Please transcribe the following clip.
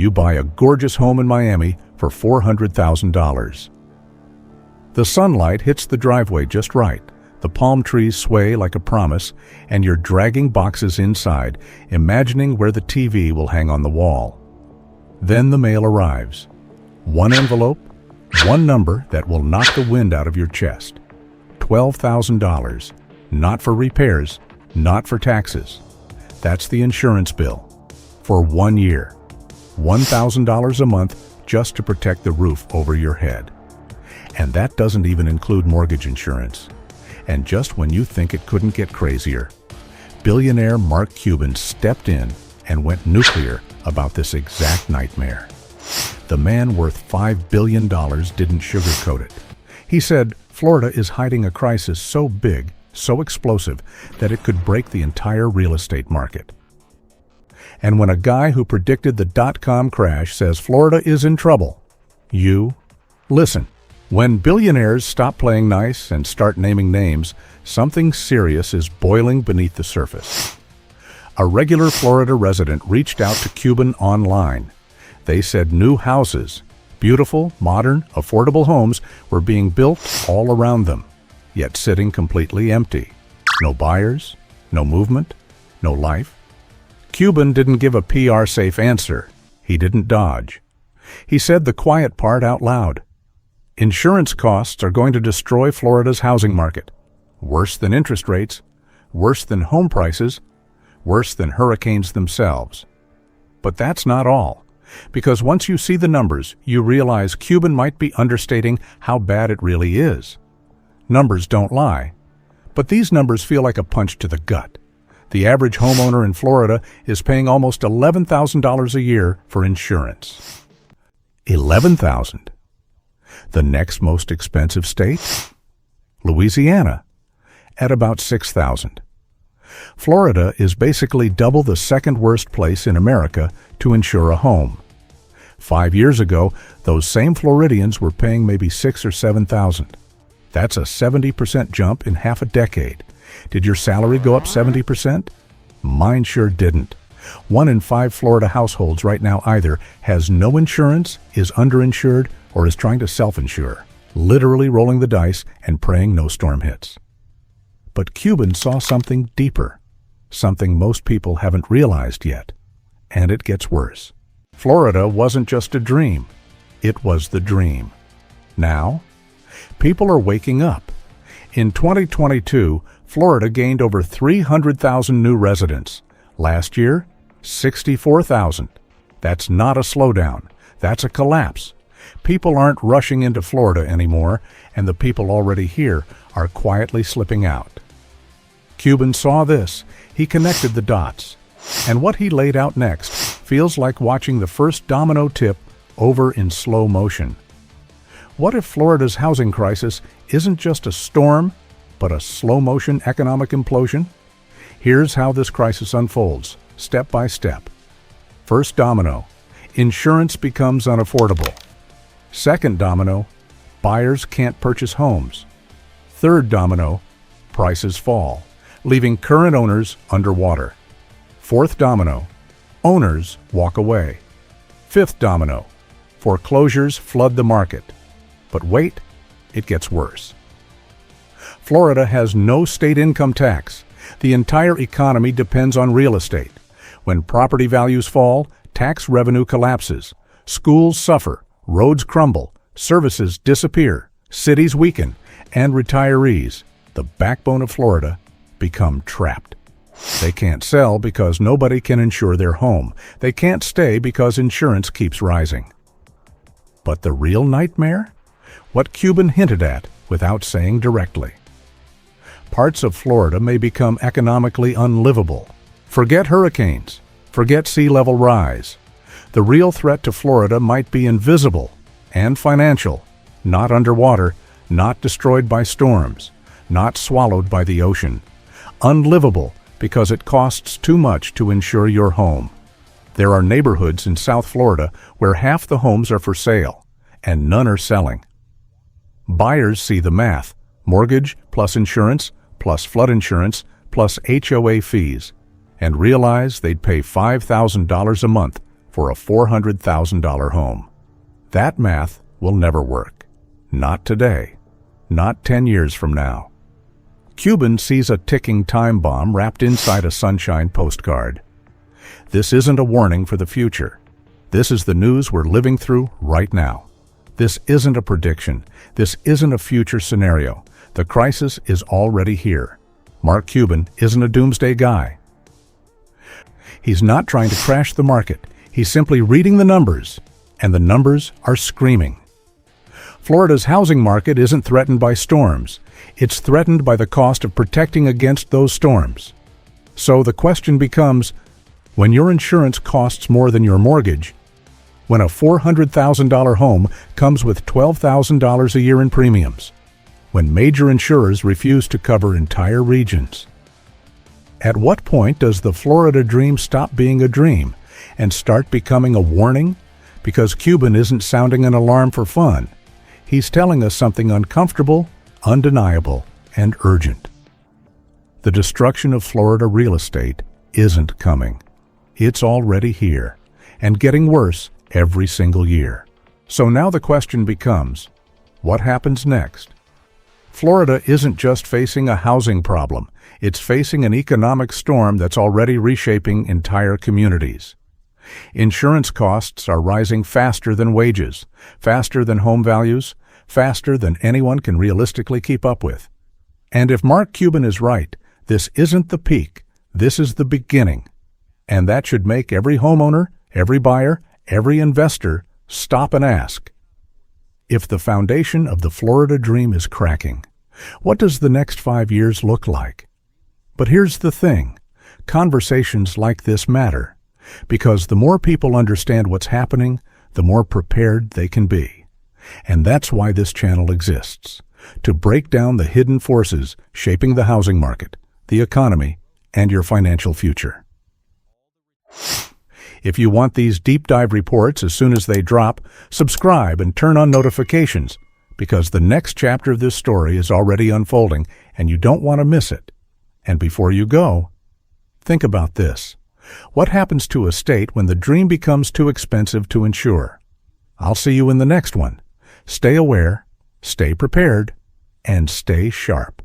you buy a gorgeous home in Miami for $400,000. The sunlight hits the driveway just right, the palm trees sway like a promise, and you're dragging boxes inside, imagining where the TV will hang on the wall. Then the mail arrives. One envelope, one number that will knock the wind out of your chest. $12,000. Not for repairs, not for taxes. That's the insurance bill. For 1 year. $1,000 a month just to protect the roof over your head. And that doesn't even include mortgage insurance. And just when you think it couldn't get crazier, billionaire Mark Cuban stepped in and went nuclear about this exact nightmare. The man worth $5 billion didn't sugarcoat it. He said Florida is hiding a crisis so big, so explosive, that it could break the entire real estate market. And when a guy who predicted the dot-com crash says Florida is in trouble, you listen. When billionaires stop playing nice and start naming names, something serious is boiling beneath the surface. A regular Florida resident reached out to Cuban online. They said new houses, beautiful, modern, affordable homes, were being built all around them, yet sitting completely empty. No buyers, no movement, no life. Cuban didn't give a PR-safe answer. He didn't dodge. He said the quiet part out loud. Insurance costs are going to destroy Florida's housing market. Worse than interest rates, worse than home prices, worse than hurricanes themselves. But that's not all. Because once you see the numbers, you realize Cuban might be understating how bad it really is. Numbers don't lie. But these numbers feel like a punch to the gut. The average homeowner in Florida is paying almost $11,000 a year for insurance. $11,000. The next most expensive state? Louisiana, at about $6,000. Florida is basically double the second worst place in America to insure a home. 5 years ago, those same Floridians were paying maybe $6,000 or $7,000. That's a 70% jump in half a decade. Did your salary go up 70%? Mine sure didn't. 1 in 5 Florida households right now either has no insurance, is underinsured, or is trying to self-insure, literally rolling the dice and praying no storm hits. But Cuban saw something deeper, something most people haven't realized yet. And it gets worse. Florida wasn't just a dream. It was the dream. Now, people are waking up. In 2022, Florida gained over 300,000 new residents. Last year, 64,000. That's not a slowdown. That's a collapse. People aren't rushing into Florida anymore, and the people already here are quietly slipping out. Cuban saw this. He connected the dots. And what he laid out next feels like watching the first domino tip over in slow motion. What if Florida's housing crisis isn't just a storm, but a slow-motion economic implosion? Here's how this crisis unfolds, step by step. First domino, insurance becomes unaffordable. Second domino, buyers can't purchase homes. Third domino, prices fall, leaving current owners underwater. Fourth domino, owners walk away. Fifth domino, foreclosures flood the market. But wait, it gets worse. Florida has no state income tax. The entire economy depends on real estate. When property values fall, tax revenue collapses. Schools suffer, roads crumble, services disappear, cities weaken, and retirees, the backbone of Florida, become trapped. They can't sell because nobody can insure their home. They can't stay because insurance keeps rising. But the real nightmare? What Cuban hinted at without saying directly. Parts of Florida may become economically unlivable. Forget hurricanes. Forget sea level rise. The real threat to Florida might be invisible and financial, not underwater, not destroyed by storms, not swallowed by the ocean. Unlivable because it costs too much to insure your home. There are neighborhoods in South Florida where half the homes are for sale, and none are selling. Buyers see the math, mortgage plus insurance plus flood insurance plus HOA fees, and realize they'd pay $5,000 a month for a $400,000 home. That math will never work. Not today. Not 10 years from now. Cuban sees a ticking time bomb wrapped inside a sunshine postcard. This isn't a warning for the future. This is the news we're living through right now. This isn't a prediction. This isn't a future scenario. The crisis is already here. Mark Cuban isn't a doomsday guy. He's not trying to crash the market. He's simply reading the numbers, and the numbers are screaming. Florida's housing market isn't threatened by storms. It's threatened by the cost of protecting against those storms. So the question becomes, when your insurance costs more than your mortgage, when a $400,000 home comes with $12,000 a year in premiums, when major insurers refuse to cover entire regions, at what point does the Florida dream stop being a dream and start becoming a warning? Because Cuban isn't sounding an alarm for fun. He's telling us something uncomfortable, undeniable, and urgent. The destruction of Florida real estate isn't coming. It's already here, and getting worse every single year. So now the question becomes, what happens next? Florida isn't just facing a housing problem. It's facing an economic storm that's already reshaping entire communities. Insurance costs are rising faster than wages, faster than home values, faster than anyone can realistically keep up with. And if Mark Cuban is right, this isn't the peak, this is the beginning. And that should make every homeowner, every buyer, every investor stop and ask, if the foundation of the Florida dream is cracking, what does the next 5 years look like? But here's the thing, conversations like this matter, because the more people understand what's happening, the more prepared they can be. And that's why this channel exists, to break down the hidden forces shaping the housing market, the economy, and your financial future. If you want these deep dive reports as soon as they drop, subscribe and turn on notifications, because the next chapter of this story is already unfolding and you don't want to miss it. And before you go, think about this. What happens to a state when the dream becomes too expensive to insure? I'll see you in the next one. Stay aware, stay prepared, and stay sharp.